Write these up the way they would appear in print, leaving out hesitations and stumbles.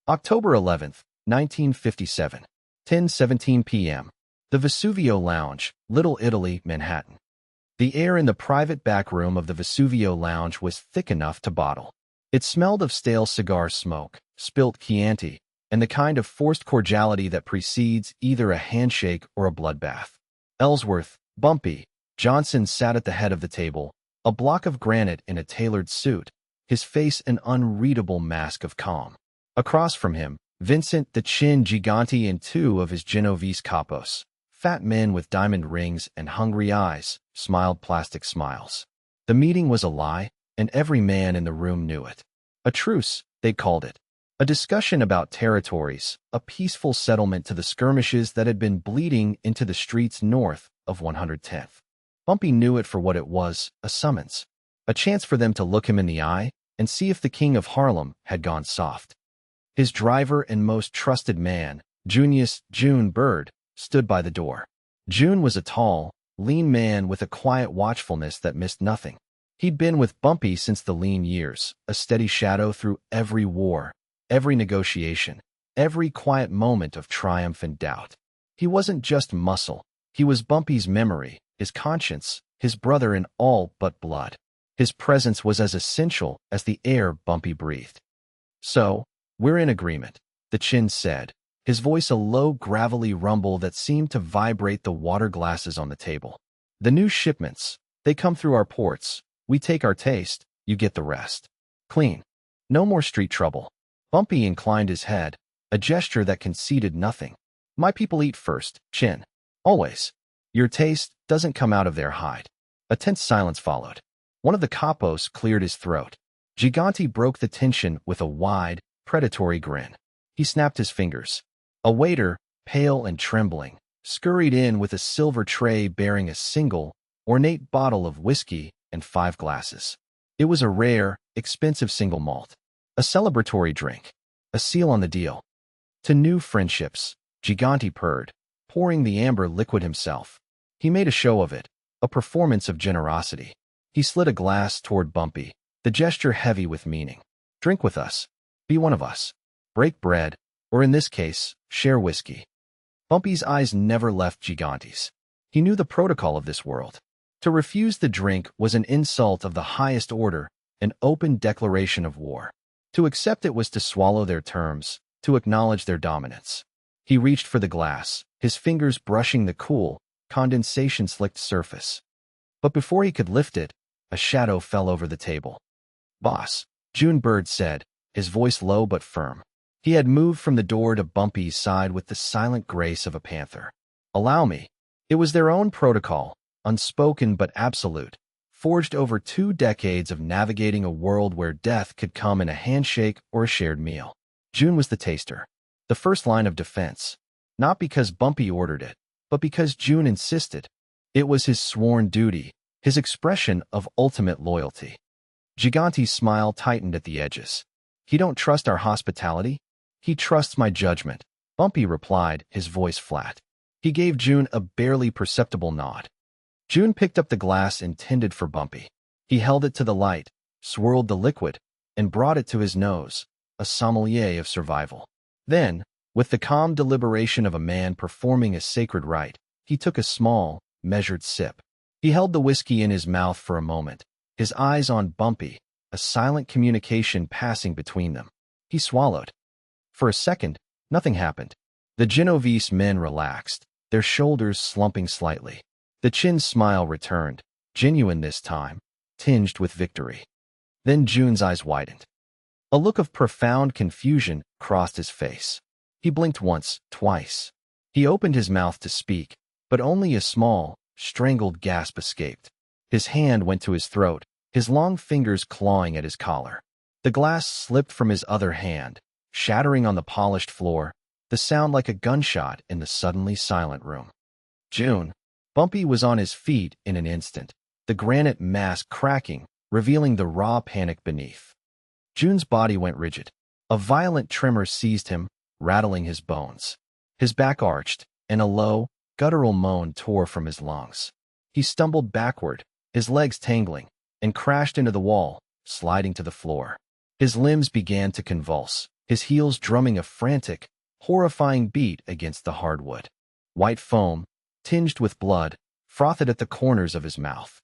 October 11th, 1957, 10:17 p.m. The Vesuvio Lounge, Little Italy, Manhattan. The air in the private back room of the Vesuvio Lounge was thick enough to bottle. It smelled of stale cigar smoke, spilt Chianti, and the kind of forced cordiality that precedes either a handshake or a bloodbath. Ellsworth, Bumpy Johnson sat at the head of the table, a block of granite in a tailored suit, his face an unreadable mask of calm. Across from him, Vincent the Chin Gigante and two of his Genovese capos, fat men with diamond rings and hungry eyes, smiled plastic smiles. The meeting was a lie, and every man in the room knew it. A truce, they called it. A discussion about territories, a peaceful settlement to the skirmishes that had been bleeding into the streets north of 110th. Bumpy knew it for what it was, a summons. A chance for them to look him in the eye and see if the King of Harlem had gone soft. His driver and most trusted man, Junius June Bird, stood by the door. June was a tall, lean man with a quiet watchfulness that missed nothing. He'd been with Bumpy since the lean years, a steady shadow through every war, every negotiation, every quiet moment of triumph and doubt. He wasn't just muscle. He was Bumpy's memory, his conscience, his brother in all but blood. His presence was as essential as the air Bumpy breathed. "So, we're in agreement," the Chin said, his voice a low, gravelly rumble that seemed to vibrate the water glasses on the table. "The new shipments, they come through our ports. We take our taste, you get the rest. Clean. No more street trouble." Bumpy inclined his head, a gesture that conceded nothing. "My people eat first, Chin. Always. Your taste doesn't come out of their hide." A tense silence followed. One of the capos cleared his throat. Gigante broke the tension with a wide, predatory grin. He snapped his fingers. A waiter, pale and trembling, scurried in with a silver tray bearing a single, ornate bottle of whiskey and 5 glasses. It was a rare, expensive single malt. A celebratory drink. A seal on the deal. "To new friendships," Gigante purred, pouring the amber liquid himself. He made a show of it, a performance of generosity. He slid a glass toward Bumpy, the gesture heavy with meaning. "Drink with us. Be one of us. Break bread, or in this case, share whiskey." Bumpy's eyes never left Gigante's. He knew the protocol of this world. To refuse the drink was an insult of the highest order, an open declaration of war. To accept it was to swallow their terms, to acknowledge their dominance. He reached for the glass, his fingers brushing the cool, condensation-slicked surface. But before he could lift it, a shadow fell over the table. "Boss," June Bird said, his voice low but firm. He had moved from the door to Bumpy's side with the silent grace of a panther. "Allow me." It was their own protocol, unspoken but absolute, forged over 2 decades of navigating a world where death could come in a handshake or a shared meal. June was the taster, the first line of defense, not because Bumpy ordered it, but because June insisted. It was his sworn duty, his expression of ultimate loyalty. Gigante's smile tightened at the edges. "He don't trust our hospitality? He trusts my judgment," Bumpy replied, his voice flat. He gave June a barely perceptible nod. June picked up the glass intended for Bumpy. He held it to the light, swirled the liquid, and brought it to his nose, a sommelier of survival. Then, with the calm deliberation of a man performing a sacred rite, he took a small, measured sip. He held the whiskey in his mouth for a moment, his eyes on Bumpy, a silent communication passing between them. He swallowed. For a second, nothing happened. The Genovese men relaxed, their shoulders slumping slightly. The Chin's smile returned, genuine this time, tinged with victory. Then June's eyes widened. A look of profound confusion crossed his face. He blinked once, twice. He opened his mouth to speak, but only a small, strangled gasp escaped. His hand went to his throat, his long fingers clawing at his collar. The glass slipped from his other hand, shattering on the polished floor, the sound like a gunshot in the suddenly silent room. "June." Bumpy was on his feet in an instant, the granite mask cracking, revealing the raw panic beneath. June's body went rigid. A violent tremor seized him, rattling his bones. His back arched, and a low, guttural moan tore from his lungs. He stumbled backward, his legs tangling, and crashed into the wall, sliding to the floor. His limbs began to convulse, his heels drumming a frantic, horrifying beat against the hardwood. White foam, tinged with blood, frothed at the corners of his mouth.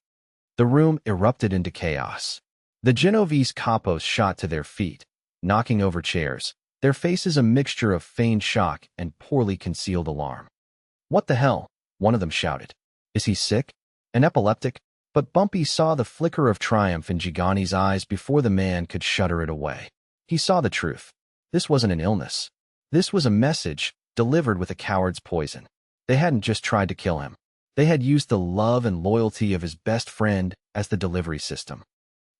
The room erupted into chaos. The Genovese capos shot to their feet, knocking over chairs, their faces a mixture of feigned shock and poorly concealed alarm. "What the hell?" one of them shouted. "Is he sick? An epileptic?" But Bumpy saw the flicker of triumph in Gigani's eyes before the man could shudder it away. He saw the truth. This wasn't an illness. This was a message delivered with a coward's poison. They hadn't just tried to kill him. They had used the love and loyalty of his best friend as the delivery system.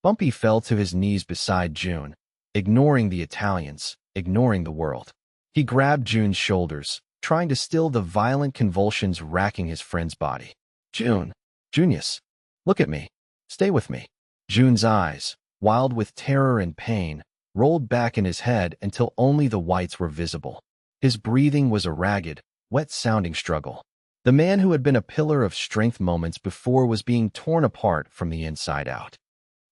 Bumpy fell to his knees beside June, ignoring the Italians, ignoring the world. He grabbed June's shoulders, trying to still the violent convulsions racking his friend's body. "June, Junius, look at me. Stay with me." June's eyes, wild with terror and pain, rolled back in his head until only the whites were visible. His breathing was a ragged, wet-sounding struggle. The man who had been a pillar of strength moments before was being torn apart from the inside out.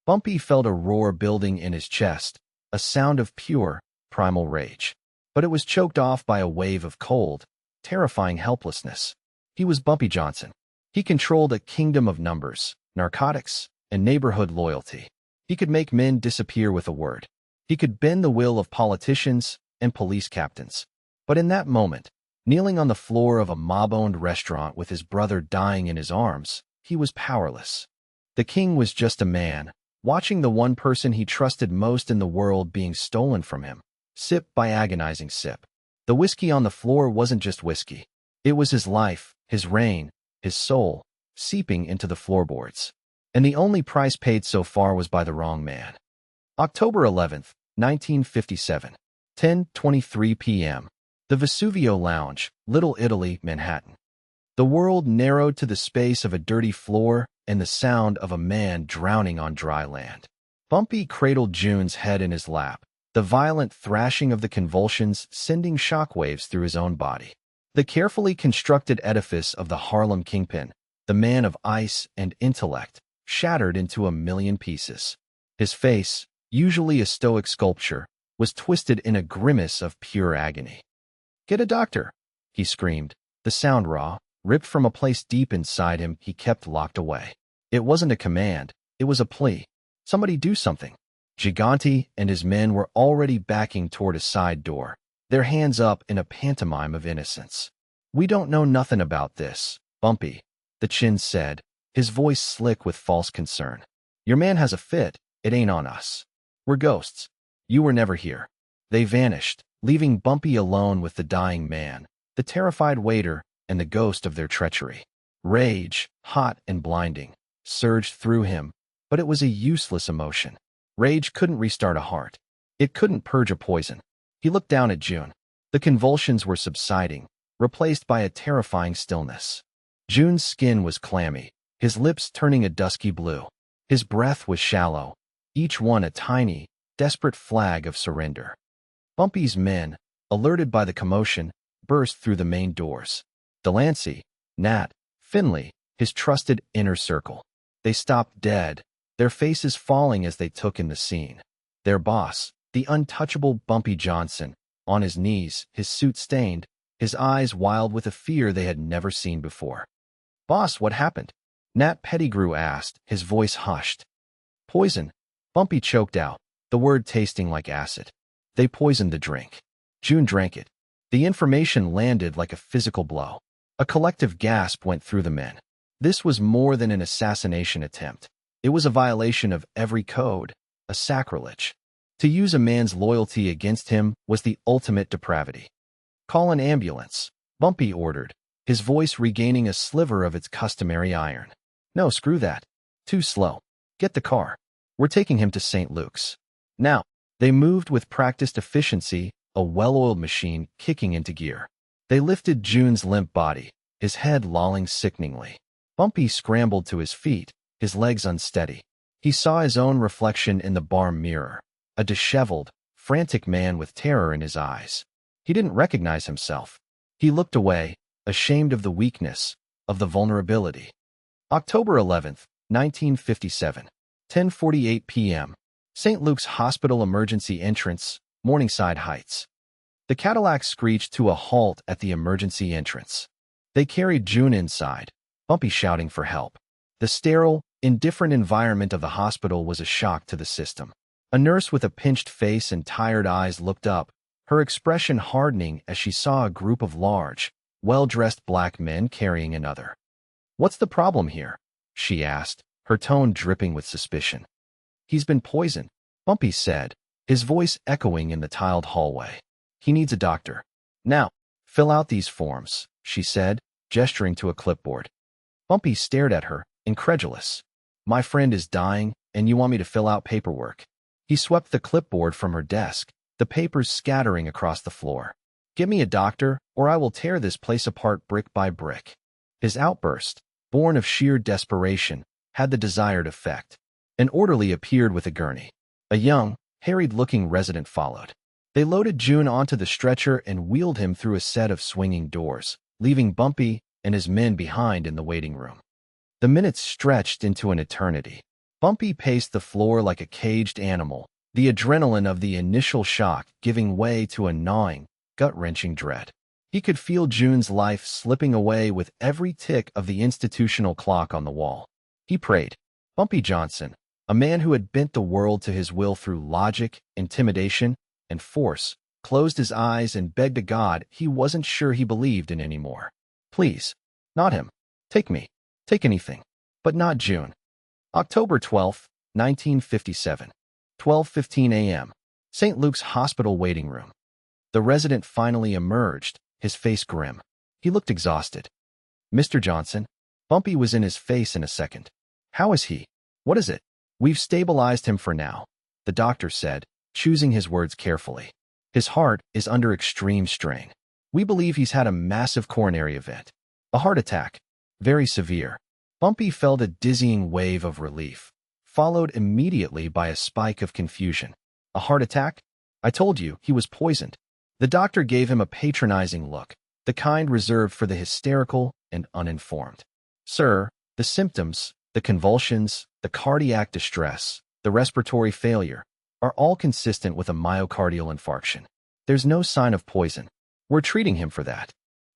Bumpy felt a roar building in his chest, a sound of pure, primal rage. But it was choked off by a wave of cold, terrifying helplessness. He was Bumpy Johnson. He controlled a kingdom of numbers, narcotics, and neighborhood loyalty. He could make men disappear with a word. He could bend the will of politicians and police captains. But in that moment, kneeling on the floor of a mob-owned restaurant with his brother dying in his arms, he was powerless. The king was just a man, watching the one person he trusted most in the world being stolen from him, sip by agonizing sip. The whiskey on the floor wasn't just whiskey. It was his life, his reign, his soul, seeping into the floorboards. And the only price paid so far was by the wrong man. October 11th, 1957, 10:23 p.m. The Vesuvio Lounge, Little Italy, Manhattan. The world narrowed to the space of a dirty floor and the sound of a man drowning on dry land. Bumpy cradled June's head in his lap, the violent thrashing of the convulsions sending shockwaves through his own body. The carefully constructed edifice of the Harlem kingpin, the man of ice and intellect, shattered into a million pieces. His face, usually a stoic sculpture, was twisted in a grimace of pure agony. "Get a doctor," he screamed, the sound raw, ripped from a place deep inside him he kept locked away. It wasn't a command, it was a plea. Somebody do something. Gigante and his men were already backing toward a side door, their hands up in a pantomime of innocence. "We don't know nothing about this, Bumpy," the chin said, his voice slick with false concern. "Your man has a fit, it ain't on us. We're ghosts. You were never here." They vanished, leaving Bumpy alone with the dying man, the terrified waiter, and the ghost of their treachery. Rage, hot and blinding, surged through him, but it was a useless emotion. Rage couldn't restart a heart. It couldn't purge a poison. He looked down at June. The convulsions were subsiding, replaced by a terrifying stillness. June's skin was clammy, his lips turning a dusky blue. His breath was shallow, each one a tiny, desperate flag of surrender. Bumpy's men, alerted by the commotion, burst through the main doors. Delancey, Nat, Finley, his trusted inner circle. They stopped dead, their faces falling as they took in the scene. Their boss, the untouchable Bumpy Johnson, on his knees, his suit stained, his eyes wild with a fear they had never seen before. "Boss, what happened?" Nat Pettigrew asked, his voice hushed. "Poison," Bumpy choked out, the word tasting like acid. "They poisoned the drink." June drank it. The information landed like a physical blow. A collective gasp went through the men. This was more than an assassination attempt. It was a violation of every code, a sacrilege. To use a man's loyalty against him was the ultimate depravity. "Call an ambulance," Bumpy ordered, his voice regaining a sliver of its customary iron. "No, screw that. Too slow. Get the car. We're taking him to St. Luke's." Now, they moved with practiced efficiency, a well-oiled machine kicking into gear. They lifted June's limp body, his head lolling sickeningly. Bumpy scrambled to his feet, his legs unsteady. He saw his own reflection in the bar mirror, a disheveled, frantic man with terror in his eyes. He didn't recognize himself. He looked away, ashamed of the weakness, of the vulnerability. October 11th, 1957, 10:48 p.m. St. Luke's Hospital emergency entrance, Morningside Heights. The Cadillac screeched to a halt at the emergency entrance. They carried June inside, Bumpy shouting for help. The sterile, indifferent environment of the hospital was a shock to the system. A nurse with a pinched face and tired eyes looked up, her expression hardening as she saw a group of large, well-dressed black men carrying another. "What's the problem here?" she asked, her tone dripping with suspicion. "He's been poisoned," Bumpy said, his voice echoing in the tiled hallway. "He needs a doctor. Now, fill out these forms," she said, gesturing to a clipboard. Bumpy stared at her, incredulous. "My friend is dying, and you want me to fill out paperwork?" He swept the clipboard from her desk, the papers scattering across the floor. "Get me a doctor, or I will tear this place apart brick by brick." His outburst, born of sheer desperation, had the desired effect. An orderly appeared with a gurney. A young, harried-looking resident followed. They loaded June onto the stretcher and wheeled him through a set of swinging doors, leaving Bumpy and his men behind in the waiting room. The minutes stretched into an eternity. Bumpy paced the floor like a caged animal, the adrenaline of the initial shock giving way to a gnawing, gut-wrenching dread. He could feel June's life slipping away with every tick of the institutional clock on the wall. He prayed. Bumpy Johnson, a man who had bent the world to his will through logic, intimidation, and force, closed his eyes and begged to God he wasn't sure he believed in anymore. "Please, not him. Take me. Take anything. But not June." October 12, 1957, 12:15 a.m. St. Luke's Hospital waiting room. The resident finally emerged, his face grim. He looked exhausted. "Mr. Johnson?" Bumpy was in his face in a second. "How is he? What is it?" "We've stabilized him for now," the doctor said, choosing his words carefully. "His heart is under extreme strain. We believe he's had a massive coronary event. A heart attack. Very severe." Bumpy felt a dizzying wave of relief, followed immediately by a spike of confusion. "A heart attack? I told you he was poisoned." The doctor gave him a patronizing look, the kind reserved for the hysterical and uninformed. "Sir, the symptoms, the convulsions, the cardiac distress, the respiratory failure, are all consistent with a myocardial infarction. There's no sign of poison. We're treating him for that."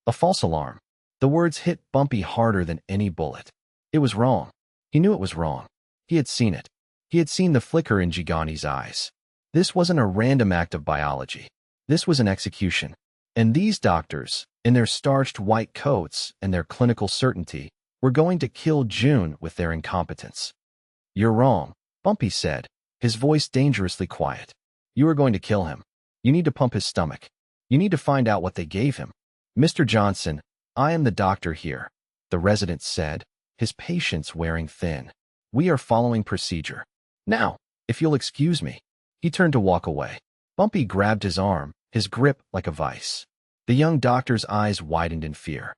A false alarm. The words hit Bumpy harder than any bullet. It was wrong. He knew it was wrong. He had seen it. He had seen the flicker in Gigani's eyes. This wasn't a random act of biology. This was an execution. And these doctors, in their starched white coats and their clinical certainty, were going to kill June with their incompetence. "You're wrong," Bumpy said, his voice dangerously quiet. "You are going to kill him. You need to pump his stomach. You need to find out what they gave him." "Mr. Johnson, I am the doctor here," the resident said, his patience wearing thin. "We are following procedure. Now, if you'll excuse me." He turned to walk away. Bumpy grabbed his arm, his grip like a vice. The young doctor's eyes widened in fear.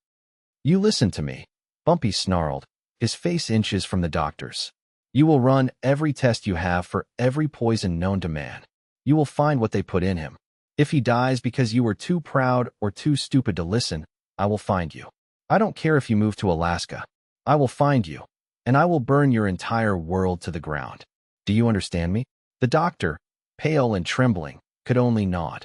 "You listen to me," Bumpy snarled, his face inches from the doctor's. "You will run every test you have for every poison known to man. You will find what they put in him. If he dies because you were too proud or too stupid to listen, I will find you. I don't care if you move to Alaska. I will find you, and I will burn your entire world to the ground. Do you understand me?" The doctor, pale and trembling, could only nod.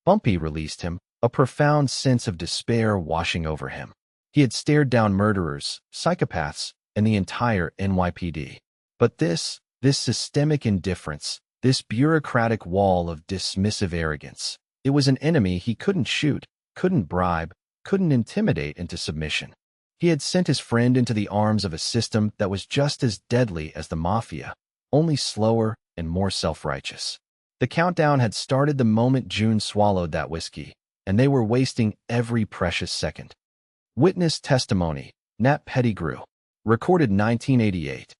Bumpy released him, a profound sense of despair washing over him. He had stared down murderers, psychopaths, and the entire NYPD. But this systemic indifference, this bureaucratic wall of dismissive arrogance, it was an enemy he couldn't shoot, couldn't bribe, couldn't intimidate into submission. He had sent his friend into the arms of a system that was just as deadly as the mafia, only slower and more self-righteous. The countdown had started the moment June swallowed that whiskey, and they were wasting every precious second. Witness testimony, Nat Pettigrew, recorded 1988.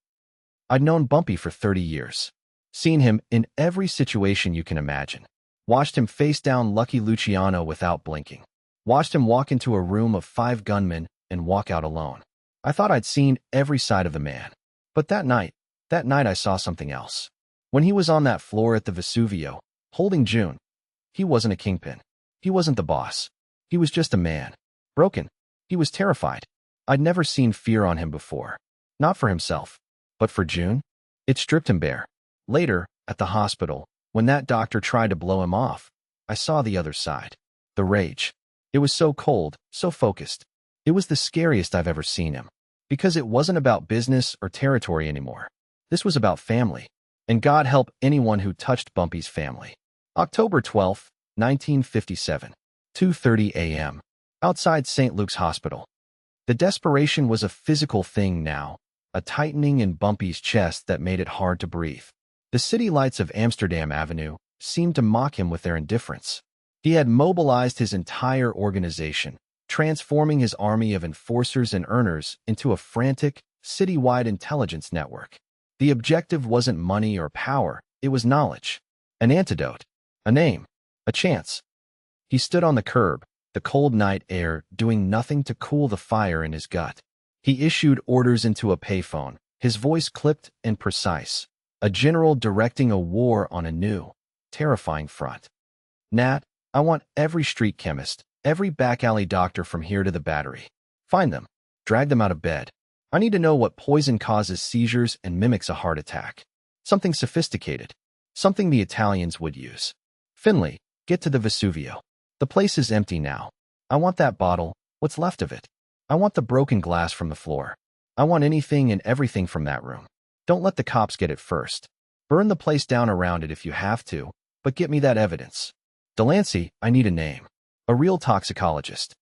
I'd known Bumpy for 30 years. Seen him in every situation you can imagine. Watched him face down Lucky Luciano without blinking. Watched him walk into a room of 5 gunmen and walk out alone. I thought I'd seen every side of the man. But that night I saw something else. When he was on that floor at the Vesuvio, holding June, he wasn't a kingpin. He wasn't the boss. He was just a man. Broken. He was terrified. I'd never seen fear on him before. Not for himself, but for June. It stripped him bare. Later, at the hospital, When that doctor tried to blow him off, I saw the other side. The rage. It was so cold, so focused. It was the scariest I've ever seen him. Because it wasn't about business or territory anymore. This was about family. And God help anyone who touched Bumpy's family. October 12, 1957, 2:30 a.m. Outside St. Luke's Hospital. The desperation was a physical thing now, a tightening in Bumpy's chest that made it hard to breathe. The city lights of Amsterdam Avenue seemed to mock him with their indifference. He had mobilized his entire organization, transforming his army of enforcers and earners into a frantic, citywide intelligence network. The objective wasn't money or power, it was knowledge. An antidote. A name. A chance. He stood on the curb, the cold night air doing nothing to cool the fire in his gut. He issued orders into a payphone, his voice clipped and precise. A general directing a war on a new, terrifying front. Nat, I want every street chemist, every back alley doctor from here to the Battery. Find them. Drag them out of bed. I need to know what poison causes seizures and mimics a heart attack. Something sophisticated. Something the Italians would use. Finley, get to the Vesuvio. The place is empty now. I want that bottle, what's left of it. I want the broken glass from the floor. I want anything and everything from that room. Don't let the cops get it first. Burn the place down around it if you have to, but get me that evidence. Delancey, I need a name. A real toxicologist.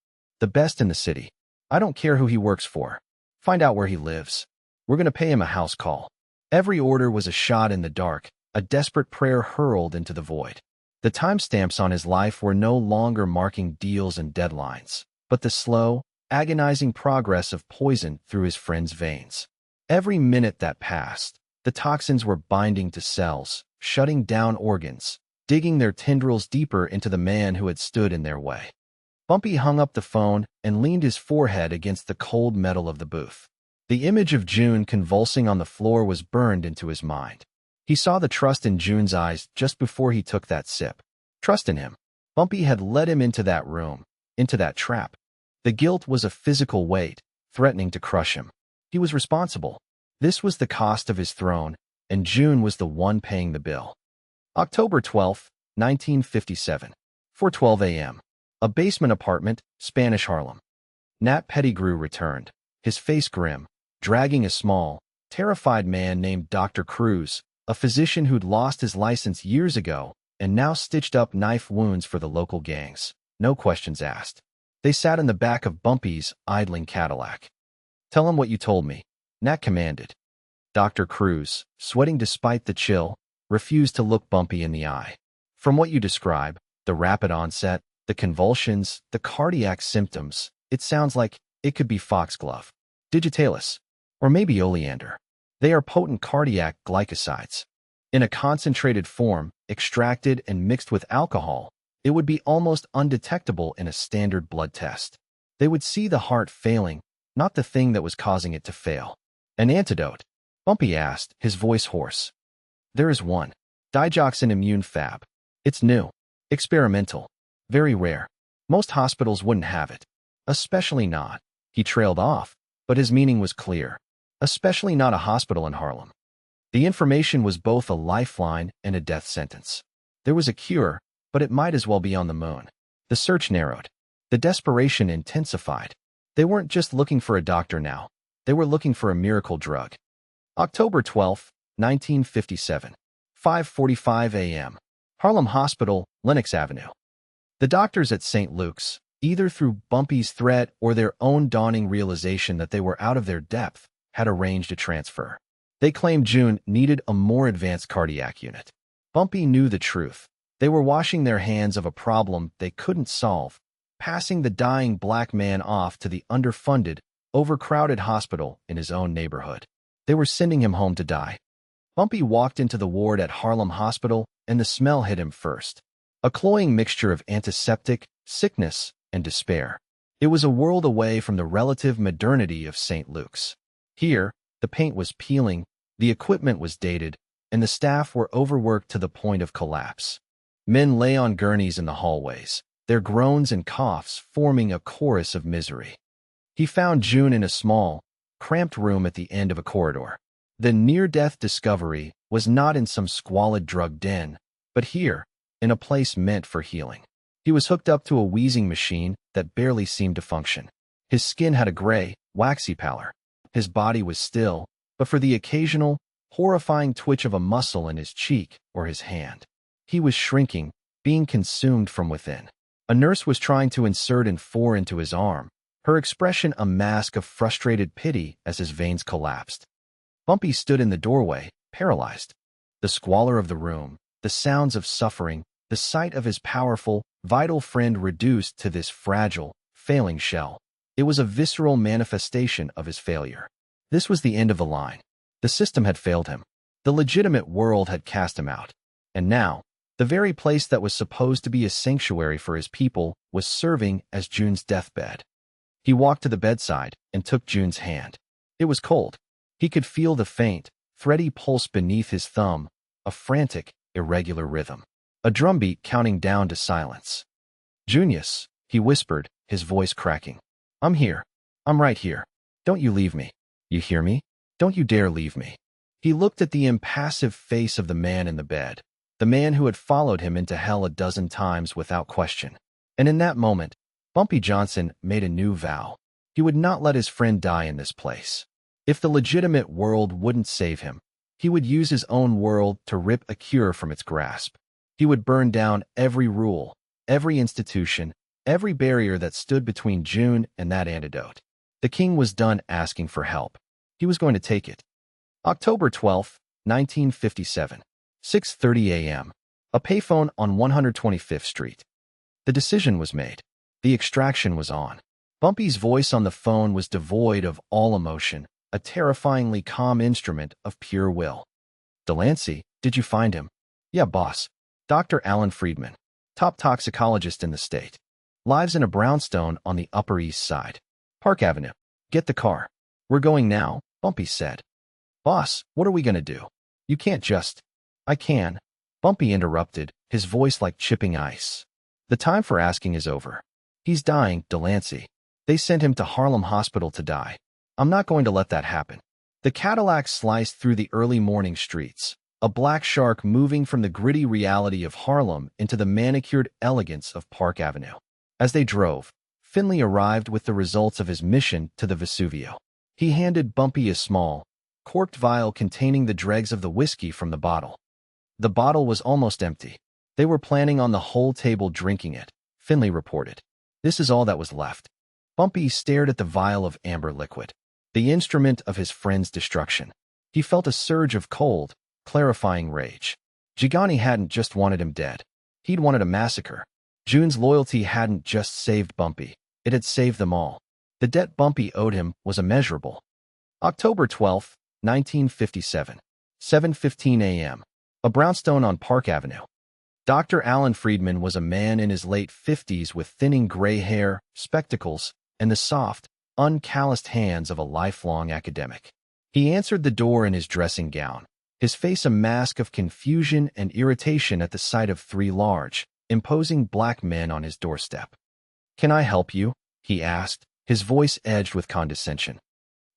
The best in the city. I don't care who he works for. Find out where he lives. We're going to pay him a house call. Every order was a shot in the dark, a desperate prayer hurled into the void. The timestamps on his life were no longer marking deals and deadlines, but the slow, agonizing progress of poison through his friend's veins. Every minute that passed, the toxins were binding to cells, shutting down organs, digging their tendrils deeper into the man who had stood in their way. Bumpy hung up the phone and leaned his forehead against the cold metal of the booth. The image of June convulsing on the floor was burned into his mind. He saw the trust in June's eyes just before he took that sip. Trust in him. Bumpy had led him into that room, into that trap. The guilt was a physical weight, threatening to crush him. He was responsible. This was the cost of his throne, and June was the one paying the bill. October 12, 1957, 4:12 a.m. A basement apartment, Spanish Harlem. Nat Pettigrew returned, his face grim, dragging a small, terrified man named Dr. Cruz, a physician who'd lost his license years ago and now stitched up knife wounds for the local gangs. No questions asked. They sat in the back of Bumpy's idling Cadillac. Tell him what you told me, Nat commanded. Dr. Cruz, sweating despite the chill, refused to look Bumpy in the eye. From what you describe, the rapid onset, the convulsions, the cardiac symptoms, it sounds like it could be foxglove, digitalis, or maybe oleander. They are potent cardiac glycosides. In a concentrated form, extracted and mixed with alcohol, it would be almost undetectable in a standard blood test. They would see the heart failing, not the thing that was causing it to fail. An antidote? Bumpy asked, his voice hoarse. There is one. Digoxin immune fab. It's new. Experimental. Very rare. Most hospitals wouldn't have it. Especially not. He trailed off, but his meaning was clear. Especially not a hospital in Harlem. The information was both a lifeline and a death sentence. There was a cure, but it might as well be on the moon. The search narrowed. The desperation intensified. They weren't just looking for a doctor now. They were looking for a miracle drug. October 12, 1957, 5:45 a.m. Harlem Hospital, Lenox Avenue. The doctors at St. Luke's, either through Bumpy's threat or their own dawning realization that they were out of their depth, had arranged a transfer. They claimed June needed a more advanced cardiac unit. Bumpy knew the truth. They were washing their hands of a problem they couldn't solve, passing the dying black man off to the underfunded, overcrowded hospital in his own neighborhood. They were sending him home to die. Bumpy walked into the ward at Harlem Hospital, and the smell hit him first. A cloying mixture of antiseptic, sickness, and despair. It was a world away from the relative modernity of St. Luke's. Here, the paint was peeling, the equipment was dated, and the staff were overworked to the point of collapse. Men lay on gurneys in the hallways, their groans and coughs forming a chorus of misery. He found June in a small, cramped room at the end of a corridor. The near-death discovery was not in some squalid drug den, But here, in a place meant for healing. He was hooked up to a wheezing machine that barely seemed to function. His skin had a gray, waxy pallor. His body was still, but for the occasional, horrifying twitch of a muscle in his cheek or his hand. He was shrinking, being consumed from within. A nurse was trying to insert undisputed into his arm, her expression a mask of frustrated pity as his veins collapsed. Bumpy stood in the doorway, paralyzed. The squalor of the room, the sounds of suffering, the sight of his powerful, vital friend reduced to this fragile, failing shell. It was a visceral manifestation of his failure. This was the end of the line. The system had failed him. The legitimate world had cast him out. And now, the very place that was supposed to be a sanctuary for his people was serving as June's deathbed. He walked to the bedside and took June's hand. It was cold. He could feel the faint, thready pulse beneath his thumb, a frantic, irregular rhythm. A drumbeat counting down to silence. "Junius," he whispered, his voice cracking. "I'm here. I'm right here. Don't you leave me. You hear me? Don't you dare leave me." He looked at the impassive face of the man in the bed, the man who had followed him into hell a dozen times without question. And in that moment, Bumpy Johnson made a new vow. He would not let his friend die in this place. If the legitimate world wouldn't save him, he would use his own world to rip a cure from its grasp. He would burn down every rule, every institution, every barrier that stood between June and that antidote. The king was done asking for help. He was going to take it. October 12, 1957, 6:30 a.m. A payphone on 125th Street. The decision was made. The extraction was on. Bumpy's voice on the phone was devoid of all emotion, a terrifyingly calm instrument of pure will. "Delancey, did you find him?" "Yeah, boss. Dr. Alan Friedman, top toxicologist in the state. Lives in a brownstone on the Upper East Side. Park Avenue. Get the car. We're going now," Bumpy said. "Boss, what are we going to do? You can't just—" "I can," Bumpy interrupted, his voice like chipping ice. "The time for asking is over. He's dying, Delancey. They sent him to Harlem Hospital to die. I'm not going to let that happen." The Cadillac sliced through the early morning streets, a black shark moving from the gritty reality of Harlem into the manicured elegance of Park Avenue. As they drove, Finley arrived with the results of his mission to the Vesuvio. He handed Bumpy a small, corked vial containing the dregs of the whiskey from the bottle. The bottle was almost empty. They were planning on the whole table drinking it, Finley reported. This is all that was left. Bumpy stared at the vial of amber liquid, the instrument of his friend's destruction. He felt a surge of cold, clarifying rage. Gigani hadn't just wanted him dead. He'd wanted a massacre. June's loyalty hadn't just saved Bumpy. It had saved them all. The debt Bumpy owed him was immeasurable. October 12, 1957, 7:15 a.m. A brownstone on Park Avenue. Dr. Alan Friedman was a man in his late 50s with thinning gray hair, spectacles, and the soft, uncalloused hands of a lifelong academic. He answered the door in his dressing gown, his face a mask of confusion and irritation at the sight of three large, imposing black men on his doorstep. "Can I help you?" he asked, his voice edged with condescension.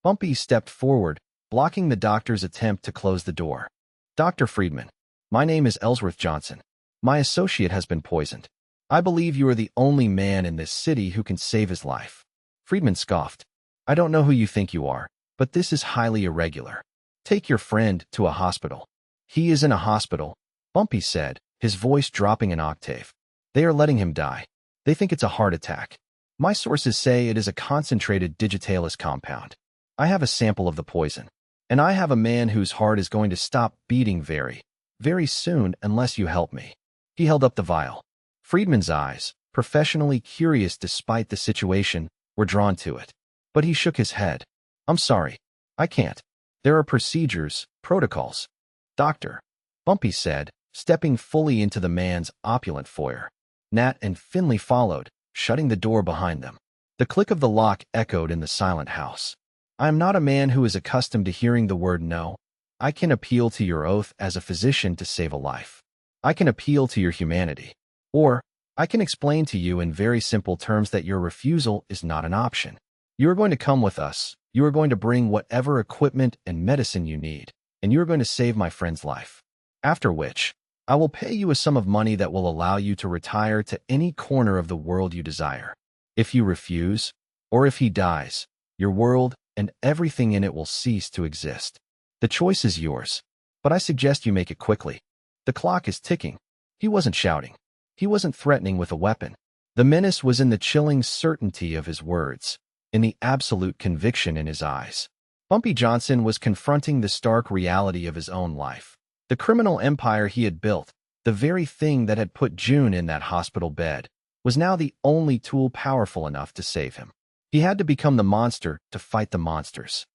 Bumpy stepped forward, blocking the doctor's attempt to close the door. "Dr. Friedman, my name is Ellsworth Johnson. My associate has been poisoned. I believe you are the only man in this city who can save his life." Friedman scoffed. "I don't know who you think you are, but this is highly irregular. Take your friend to a hospital." "He is in a hospital," Bumpy said, his voice dropping an octave. "They are letting him die. They think it's a heart attack. My sources say it is a concentrated digitalis compound. I have a sample of the poison. And I have a man whose heart is going to stop beating very, very soon unless you help me." He held up the vial. Friedman's eyes, professionally curious despite the situation, were drawn to it. But he shook his head. "I'm sorry. I can't. There are procedures, protocols." "Doctor," Bumpy said, stepping fully into the man's opulent foyer. Nat and Finley followed, shutting the door behind them. The click of the lock echoed in the silent house. "I am not a man who is accustomed to hearing the word no. I can appeal to your oath as a physician to save a life. I can appeal to your humanity. Or, I can explain to you in very simple terms that your refusal is not an option. You are going to come with us. You are going to bring whatever equipment and medicine you need, and you are going to save my friend's life. After which, I will pay you a sum of money that will allow you to retire to any corner of the world you desire. If you refuse, or if he dies, your world and everything in it will cease to exist. The choice is yours, but I suggest you make it quickly. The clock is ticking. He wasn't shouting. He wasn't threatening with a weapon. The menace was in the chilling certainty of his words, in the absolute conviction in his eyes. Bumpy Johnson was confronting the stark reality of his own life. The criminal empire he had built, the very thing that had put June in that hospital bed, was now the only tool powerful enough to save him. He had to become the monster to fight the monsters.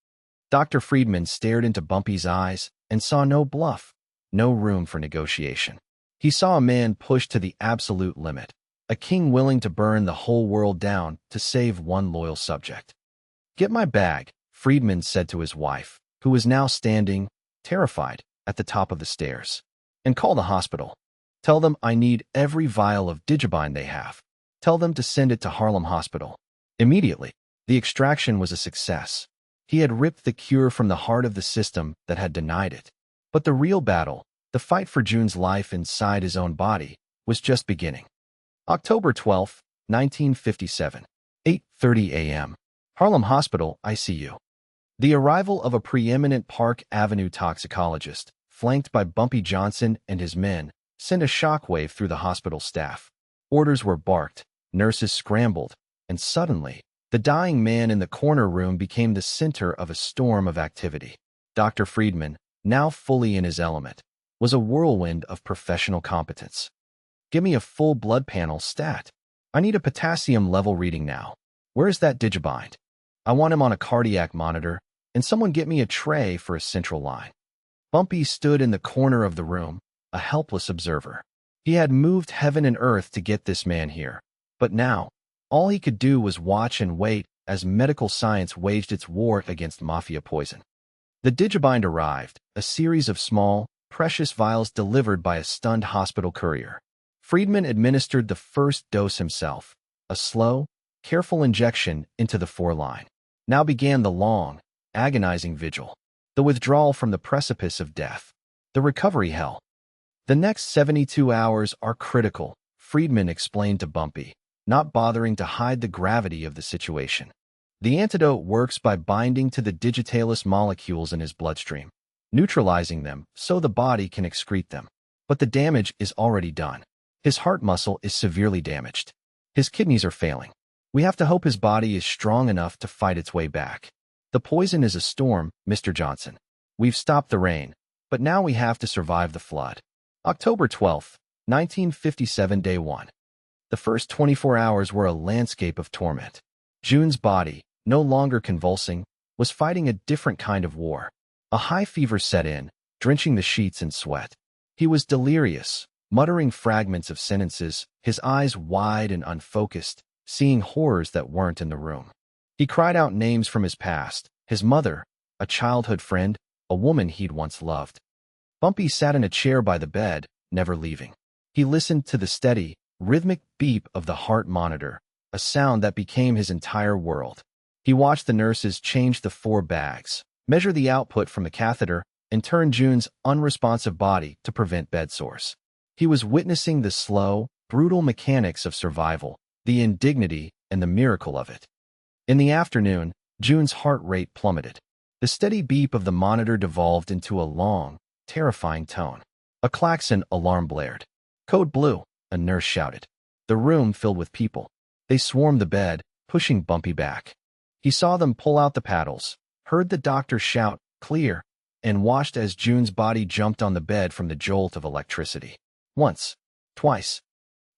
Dr. Friedman stared into Bumpy's eyes and saw no bluff, no room for negotiation. He saw a man pushed to the absolute limit, a king willing to burn the whole world down to save one loyal subject. "Get my bag," Friedman said to his wife, who was now standing, terrified, at the top of the stairs, "and call the hospital. Tell them I need every vial of digibine they have. Tell them to send it to Harlem Hospital." Immediately, the extraction was a success. He had ripped the cure from the heart of the system that had denied it. But the real battle, the fight for June's life inside his own body, was just beginning. October 12, 1957, 8:30 a.m. Harlem Hospital, ICU. The arrival of a preeminent Park Avenue toxicologist, flanked by Bumpy Johnson and his men, sent a shockwave through the hospital staff. Orders were barked, nurses scrambled, and suddenly, the dying man in the corner room became the center of a storm of activity. Dr. Friedman, now fully in his element, was a whirlwind of professional competence. "Give me a full blood panel stat. I need a potassium level reading now. Where's that digibind? I want him on a cardiac monitor, and someone get me a tray for a central line." Bumpy stood in the corner of the room, a helpless observer. He had moved heaven and earth to get this man here, but now, all he could do was watch and wait as medical science waged its war against mafia poison. The digibind arrived, a series of small, precious vials delivered by a stunned hospital courier. Friedman administered the first dose himself, a slow, careful injection into the foreline. Now began the long, agonizing vigil, the withdrawal from the precipice of death, the recovery hell. "The next 72 hours are critical," Friedman explained to Bumpy, not bothering to hide the gravity of the situation. "The antidote works by binding to the digitalis molecules in his bloodstream, neutralizing them so the body can excrete them. But the damage is already done. His heart muscle is severely damaged. His kidneys are failing. We have to hope his body is strong enough to fight its way back. The poison is a storm, Mr. Johnson. We've stopped the rain, but now we have to survive the flood." October 12, 1957, Day 1. The first 24 hours were a landscape of torment. June's body, no longer convulsing, was fighting a different kind of war. A high fever set in, drenching the sheets in sweat. He was delirious, muttering fragments of sentences, his eyes wide and unfocused, seeing horrors that weren't in the room. He cried out names from his past, his mother, a childhood friend, a woman he'd once loved. Bumpy sat in a chair by the bed, never leaving. He listened to the steady, rhythmic beep of the heart monitor, a sound that became his entire world. He watched the nurses change the 4 bags, measure the output from the catheter, and turn June's unresponsive body to prevent bed sores. He was witnessing the slow, brutal mechanics of survival, the indignity and the miracle of it. In the afternoon, June's heart rate plummeted. The steady beep of the monitor devolved into a long, terrifying tone. A klaxon alarm blared. "Code blue," a nurse shouted. The room filled with people. They swarmed the bed, pushing Bumpy back. He saw them pull out the paddles, heard the doctor shout, "Clear," and watched as June's body jumped on the bed from the jolt of electricity. Once, twice.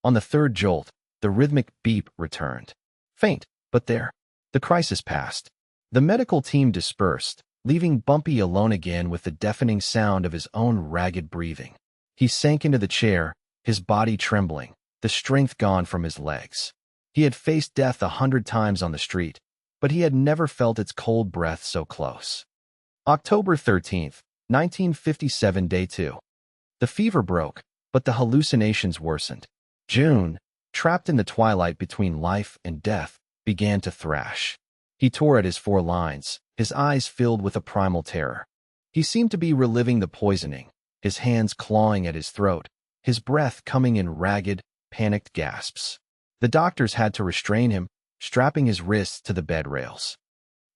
On the third jolt, the rhythmic beep returned. Faint, but there. The crisis passed. The medical team dispersed, leaving Bumpy alone again with the deafening sound of his own ragged breathing. He sank into the chair, his body trembling, the strength gone from his legs. He had faced death 100 times on the street, but he had never felt its cold breath so close. October 13th, 1957, Day 2. The fever broke, but the hallucinations worsened. June, trapped in the twilight between life and death, began to thrash. He tore at his 4 lines, his eyes filled with a primal terror. He seemed to be reliving the poisoning, his hands clawing at his throat, his breath coming in ragged, panicked gasps. The doctors had to restrain him, strapping his wrists to the bed rails.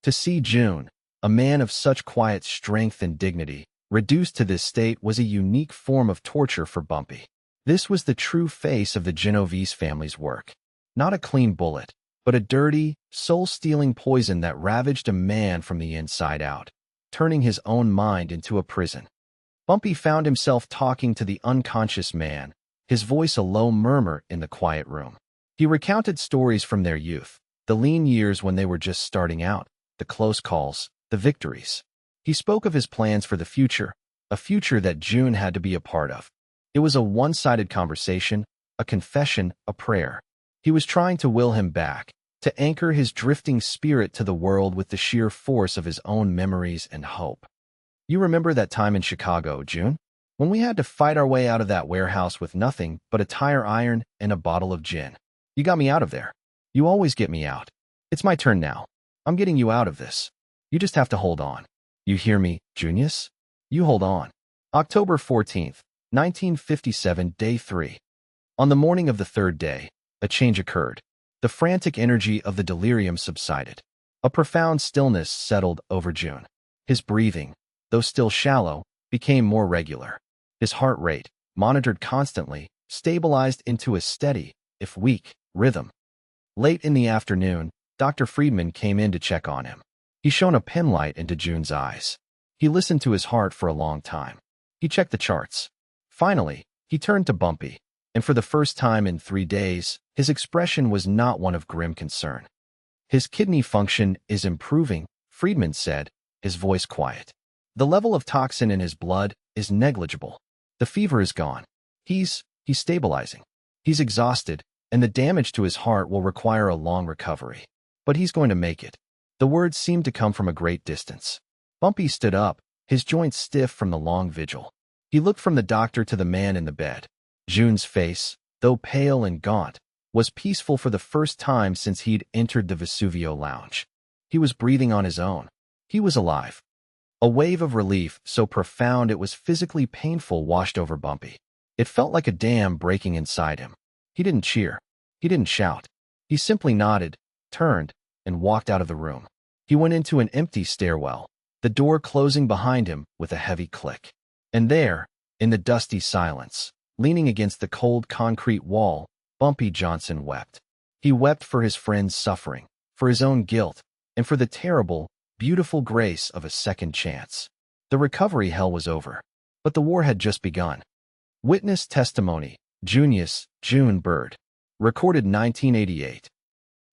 To see June, a man of such quiet strength and dignity, reduced to this state was a unique form of torture for Bumpy. This was the true face of the Genovese family's work. Not a clean bullet, but a dirty, soul-stealing poison that ravaged a man from the inside out, turning his own mind into a prison. Bumpy found himself talking to the unconscious man, his voice a low murmur in the quiet room. He recounted stories from their youth, the lean years when they were just starting out, the close calls, the victories. He spoke of his plans for the future, a future that June had to be a part of. It was a one-sided conversation, a confession, a prayer. He was trying to will him back, to anchor his drifting spirit to the world with the sheer force of his own memories and hope. You remember that time in Chicago, June? When we had to fight our way out of that warehouse with nothing but a tire iron and a bottle of gin. You got me out of there. You always get me out. It's my turn now. I'm getting you out of this. You just have to hold on. You hear me, Junius? You hold on. October 14th, 1957, Day 3. On the morning of the third day, a change occurred. The frantic energy of the delirium subsided. A profound stillness settled over June. His breathing, though still shallow, became more regular. His heart rate, monitored constantly, stabilized into a steady, if weak, rhythm. Late in the afternoon, Dr. Friedman came in to check on him. He shone a penlight into June's eyes. He listened to his heart for a long time. He checked the charts. Finally, he turned to Bumpy, and for the first time in 3 days, his expression was not one of grim concern. His kidney function is improving, Friedman said, his voice quiet. The level of toxin in his blood is negligible. The fever is gone. He's stabilizing. He's exhausted, and the damage to his heart will require a long recovery. But he's going to make it. The words seemed to come from a great distance. Bumpy stood up, his joints stiff from the long vigil. He looked from the doctor to the man in the bed. June's face, though pale and gaunt, was peaceful for the first time since he'd entered the Vesuvio lounge. He was breathing on his own. He was alive. A wave of relief, so profound it was physically painful, washed over Bumpy. It felt like a dam breaking inside him. He didn't cheer. He didn't shout. He simply nodded, turned, and walked out of the room. He went into an empty stairwell, the door closing behind him with a heavy click. And there, in the dusty silence, leaning against the cold concrete wall, Bumpy Johnson wept. He wept for his friend's suffering, for his own guilt, and for the terrible, beautiful grace of a second chance. The recovery hell was over, but the war had just begun. Witness testimony, June Bird. Recorded 1988.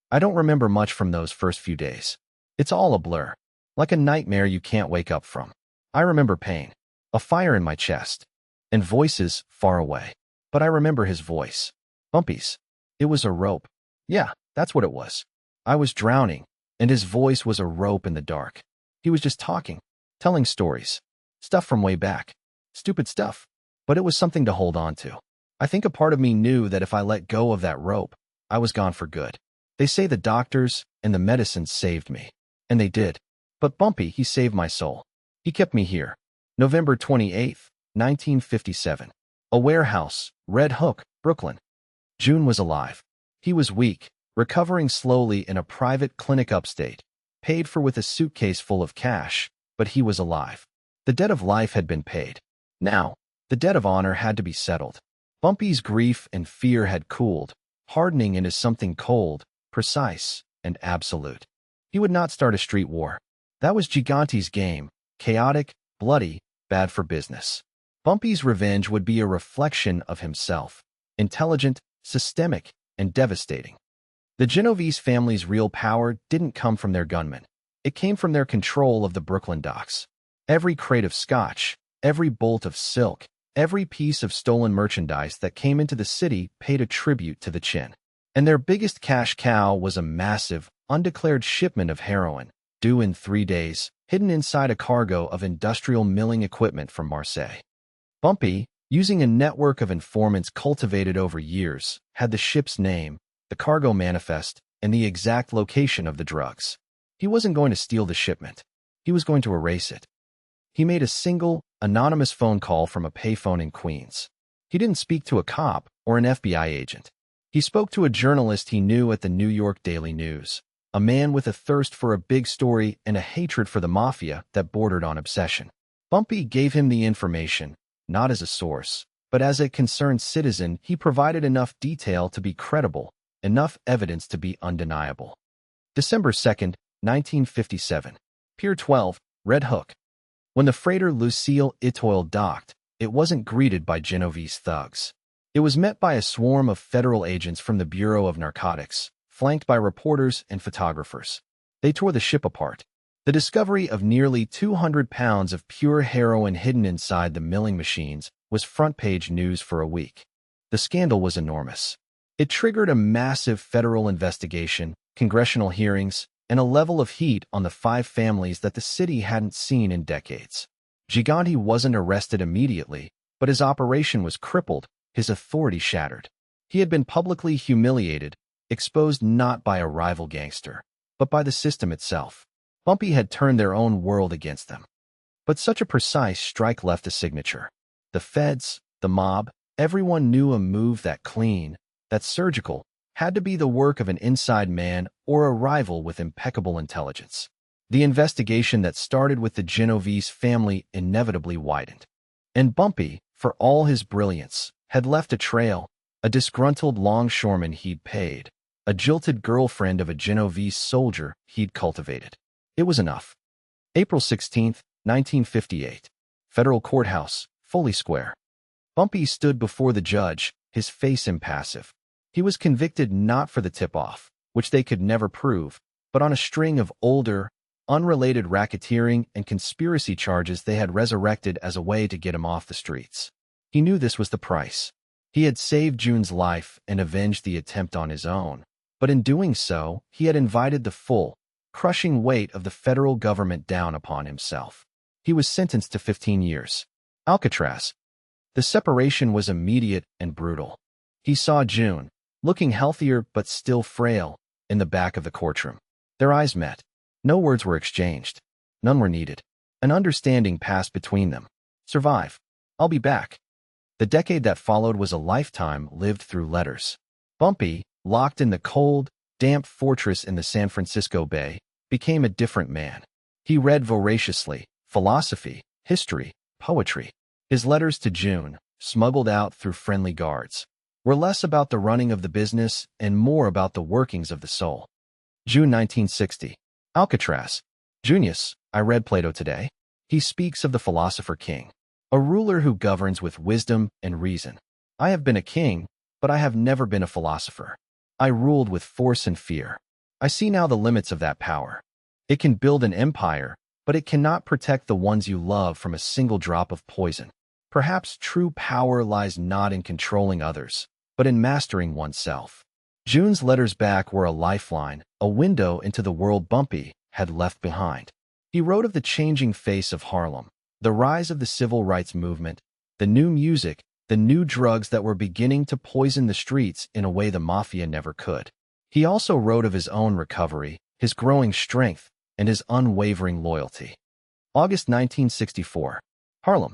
I don't remember much from those first few days. It's all a blur, like a nightmare you can't wake up from. I remember pain, a fire in my chest, and voices far away. But I remember his voice. Bumpy's. It was a rope. Yeah, that's what it was. I was drowning, and his voice was a rope in the dark. He was just talking, telling stories. Stuff from way back. Stupid stuff. But it was something to hold on to. I think a part of me knew that if I let go of that rope, I was gone for good. They say the doctors and the medicines saved me. And they did. But Bumpy, he saved my soul. He kept me here. November 28th, 1957. A warehouse, Red Hook, Brooklyn. June was alive. He was weak, recovering slowly in a private clinic upstate, paid for with a suitcase full of cash, but he was alive. The debt of life had been paid. Now, the debt of honor had to be settled. Bumpy's grief and fear had cooled, hardening into something cold, precise, and absolute. He would not start a street war. That was Gigante's game, chaotic, bloody, bad for business. Bumpy's revenge would be a reflection of himself, intelligent, systemic, and devastating. The Genovese family's real power didn't come from their gunmen. It came from their control of the Brooklyn docks. Every crate of scotch, every bolt of silk, every piece of stolen merchandise that came into the city paid a tribute to the Chin. And their biggest cash cow was a massive, undeclared shipment of heroin, due in 3 days, hidden inside a cargo of industrial milling equipment from Marseille. Bumpy, using a network of informants cultivated over years, had the ship's name, the cargo manifest, and the exact location of the drugs. He wasn't going to steal the shipment. He was going to erase it. He made a single, anonymous phone call from a payphone in Queens. He didn't speak to a cop or an FBI agent. He spoke to a journalist he knew at the New York Daily News, a man with a thirst for a big story and a hatred for the mafia that bordered on obsession. Bumpy gave him the information, not as a source, but as a concerned citizen. He provided enough detail to be credible, enough evidence to be undeniable. December 2nd, 1957. Pier 12, Red Hook. When the freighter Lucille Etoile docked, it wasn't greeted by Genovese thugs. It was met by a swarm of federal agents from the Bureau of Narcotics, flanked by reporters and photographers. They tore the ship apart. The discovery of nearly 200 pounds of pure heroin hidden inside the milling machines was front-page news for a week. The scandal was enormous. It triggered a massive federal investigation, congressional hearings, and a level of heat on the five families that the city hadn't seen in decades. Gigante wasn't arrested immediately, but his operation was crippled, his authority shattered. He had been publicly humiliated, exposed not by a rival gangster, but by the system itself. Bumpy had turned their own world against them. But such a precise strike left a signature. The feds, the mob, everyone knew a move that clean, that surgical, had to be the work of an inside man or a rival with impeccable intelligence. The investigation that started with the Genovese family inevitably widened. And Bumpy, for all his brilliance, had left a trail, a disgruntled longshoreman he'd paid, a jilted girlfriend of a Genovese soldier he'd cultivated. It was enough. April 16, 1958. Federal Courthouse, Foley Square. Bumpy stood before the judge, his face impassive. He was convicted not for the tip-off, which they could never prove, but on a string of older, unrelated racketeering and conspiracy charges they had resurrected as a way to get him off the streets. He knew this was the price. He had saved June's life and avenged the attempt on his own, but in doing so, he had invited the full, crushing weight of the federal government down upon himself. He was sentenced to 15 years. Alcatraz. The separation was immediate and brutal. He saw June, looking healthier but still frail, in the back of the courtroom. Their eyes met. No words were exchanged. None were needed. An understanding passed between them. Survive. I'll be back. The decade that followed was a lifetime lived through letters. Bumpy, locked in the cold, damp fortress in the San Francisco Bay, became a different man. He read voraciously, philosophy, history, poetry. His letters to June, smuggled out through friendly guards, were less about the running of the business and more about the workings of the soul. June 1960. Alcatraz. Junius, I read Plato today. He speaks of the philosopher king, a ruler who governs with wisdom and reason. I have been a king, but I have never been a philosopher. I ruled with force and fear. I see now the limits of that power. It can build an empire, but it cannot protect the ones you love from a single drop of poison. Perhaps true power lies not in controlling others, but in mastering oneself. June's letters back were a lifeline, a window into the world Bumpy had left behind. He wrote of the changing face of Harlem, the rise of the civil rights movement, the new music, the new drugs that were beginning to poison the streets in a way the mafia never could. He also wrote of his own recovery, his growing strength, and his unwavering loyalty. August 1964. Harlem.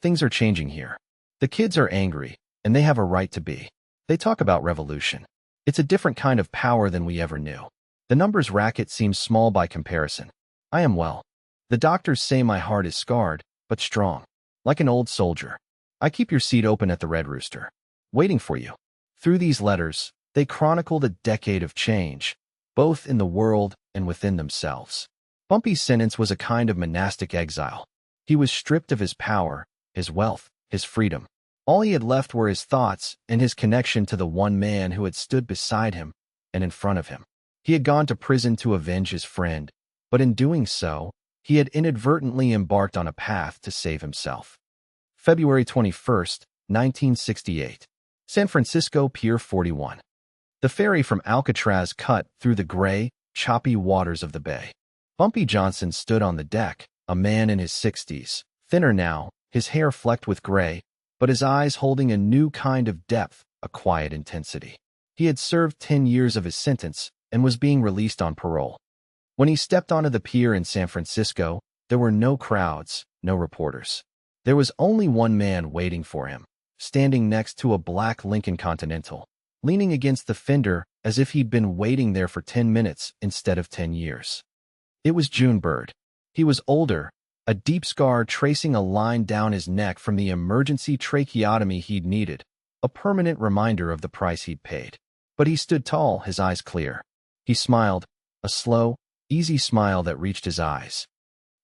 Things are changing here. The kids are angry, and they have a right to be. They talk about revolution. It's a different kind of power than we ever knew. The numbers racket seems small by comparison. I am well. The doctors say my heart is scarred, but strong. Like an old soldier. I keep your seat open at the Red Rooster, waiting for you. Through these letters, they chronicled a decade of change, both in the world and within themselves. Bumpy's sentence was a kind of monastic exile. He was stripped of his power, his wealth, his freedom. All he had left were his thoughts and his connection to the one man who had stood beside him and in front of him. He had gone to prison to avenge his friend, but in doing so, he had inadvertently embarked on a path to save himself. February 21st, 1968. San Francisco Pier 41. The ferry from Alcatraz cut through the gray, choppy waters of the bay. Bumpy Johnson stood on the deck, a man in his 60s, thinner now, his hair flecked with gray, but his eyes holding a new kind of depth, a quiet intensity. He had served 10 years of his sentence and was being released on parole. When he stepped onto the pier in San Francisco, there were no crowds, no reporters. There was only one man waiting for him, standing next to a black Lincoln Continental, leaning against the fender as if he'd been waiting there for 10 minutes instead of 10 years. It was Junebird. He was older, a deep scar tracing a line down his neck from the emergency tracheotomy he'd needed, a permanent reminder of the price he'd paid. But he stood tall, his eyes clear. He smiled, a slow, easy smile that reached his eyes.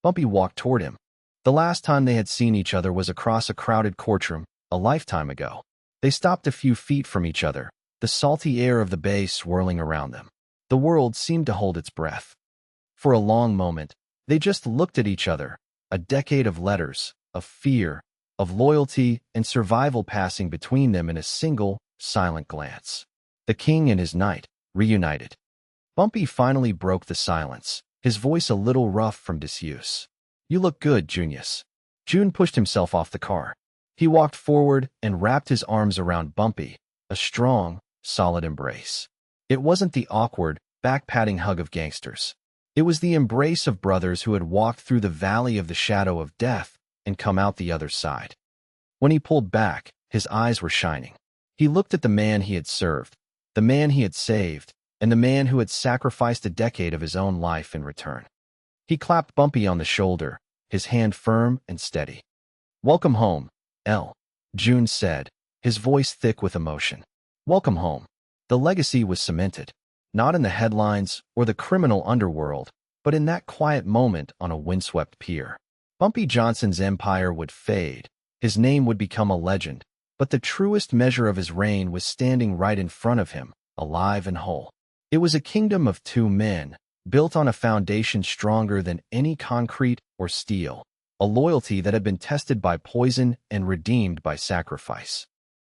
Bumpy walked toward him. The last time they had seen each other was across a crowded courtroom, a lifetime ago. They stopped a few feet from each other, the salty air of the bay swirling around them. The world seemed to hold its breath. For a long moment, they just looked at each other, a decade of letters, of fear, of loyalty and survival passing between them in a single, silent glance. The king and his knight, reunited. Bumpy finally broke the silence, his voice a little rough from disuse. "You look good, Junius." June pushed himself off the car. He walked forward and wrapped his arms around Bumpy, a strong, solid embrace. It wasn't the awkward, back-patting hug of gangsters. It was the embrace of brothers who had walked through the valley of the shadow of death and come out the other side. When he pulled back, his eyes were shining. He looked at the man he had served, the man he had saved, and the man who had sacrificed a decade of his own life in return. He clapped Bumpy on the shoulder, his hand firm and steady. "Welcome home, L," June said, his voice thick with emotion. "Welcome home." The legacy was cemented, not in the headlines or the criminal underworld, but in that quiet moment on a windswept pier. Bumpy Johnson's empire would fade, his name would become a legend, but the truest measure of his reign was standing right in front of him, alive and whole. It was a kingdom of two men, built on a foundation stronger than any concrete or steel, a loyalty that had been tested by poison and redeemed by sacrifice.